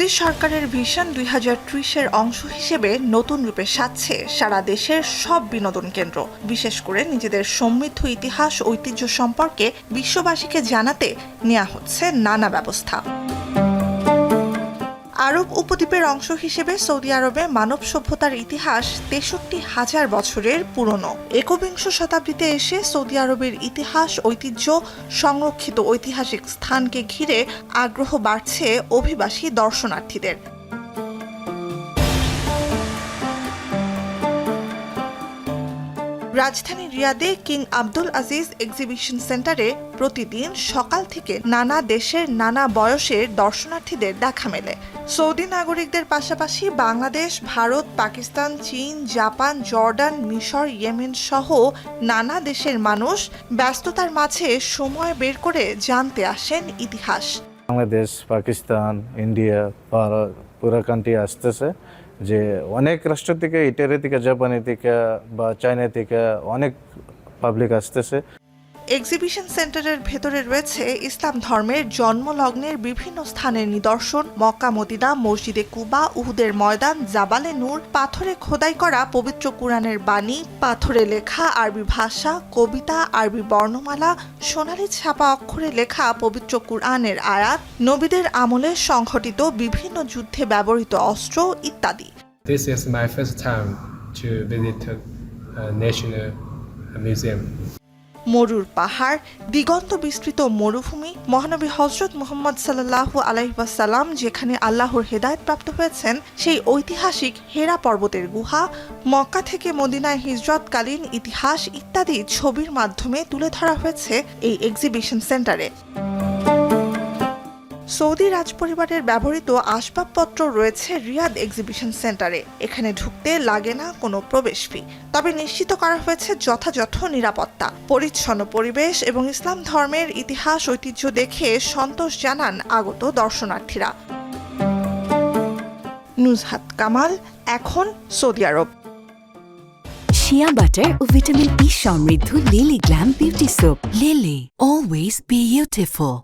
Saudi সরকারের vision 2030-এর অংশ হিসেবে নতুন রূপে সাজছে সারা দেশের সব বিনোদন কেন্দ্র। বিশেষ করে নিজেদের সমৃদ্ধ ইতিহাস ঐতিহ্য সম্পর্কে বিশ্ববাসীকে জানাতে নেওয়া হচ্ছে নানা ব্যবস্থা। আরব উপদ্বীপের অংশ হিসেবে সৌদি আরবে মানব সভ্যতার ইতিহাস ৬৩,০০০ বছরের পুরনো। একবিংশ শতাব্দীতে এসে সৌদি আরবের ইতিহাস ঐতিহ্য সংরক্ষিত ঐতিহাসিক স্থানকে ঘিরে আগ্রহ বাড়ছে অভিবাসী দর্শনার্থীদের। রাজধানী রিয়াদে কিং আব্দুল আজিজ এক্সিবিশন সেন্টারে প্রতিদিন সকাল থেকে নানা দেশের নানা বয়সের দর্শনার্থীদের দেখা মেলে। সৌদি নাগরিকদের পাশাপাশি বাংলাদেশ, ভারত, পাকিস্তান, চীন, জাপান, জর্ডান, মিশর, ইয়েমেন সহ নানা দেশের মানুষ ব্যস্ততার মাঝে সময় বের করে জানতে আসেন ইতিহাস। বাংলাদেশ, পাকিস্তান, ইন্ডিয়া, পুরো কান্ট্রি আসতেছে, যে অনেক রাষ্ট্র থেকে, ইটালি থেকে, জাপানি থেকে বা চায়না থেকে অনেক পাবলিক আসতেছে। এক্সিবিশন সেন্টারের ভেতরে রয়েছে ইসলাম ধর্মের জন্মলগ্নের বিভিন্ন স্থানের নিদর্শন, মক্কা মদিনা, মসজিদে কুবা, উহুদের ময়দান, জাবালে নূর, পাথরে খোদাই করা পবিত্র কুরআনের বাণী, পাথরে লেখা আরবি ভাষা, কবিতা, আরবি বর্ণমালা, সোনালী ছাপা অক্ষরে লেখা পবিত্র কুরআনের আয়াত, নবীদের আমলে সংঘটিত বিভিন্ন যুদ্ধে ব্যবহৃত অস্ত্র ইত্যাদি। This is my first time to visit a national museum. মরুর পাহাড়, দিগন্ত বিস্তৃত মরুভূমি, মহানবী হযরত মুহাম্মদ সাল্লাল্লাহু আলাইহি ওয়াসাল্লাম যেখানে আল্লাহর হেদায়েত প্রাপ্ত হয়েছেন সেই ঐতিহাসিক হেরা পর্বতের গুহা, মক্কা থেকে মদিনায় হিজরতকালীন ইতিহাস ইত্যাদি ছবির মাধ্যমে তুলে ধরা হয়েছে এই এক্সিবিশন সেন্টারে। সৌদি রাজপরিবারের ব্যবহৃত আসবাবপত্র রয়েছে রিয়াদ এক্সিবিশন সেন্টারে। এখানে ঢুকতে লাগে না কোনো প্রবেশ ফি, তবে নিশ্চিত করা হয়েছে যথাযথ নিরাপত্তা, পরিচ্ছন্ন পরিবেশ এবং ইসলাম ধর্মের ইতিহাস ঐতিহ্য দেখে সন্তোষ জানান আগত দর্শনার্থীরা। নুজহাত কামাল, এখন সৌদি আরব। শিয়া বাটার ও ভিটামিন ই সমৃদ্ধ lily glam beauty soap. Lily, always beautiful.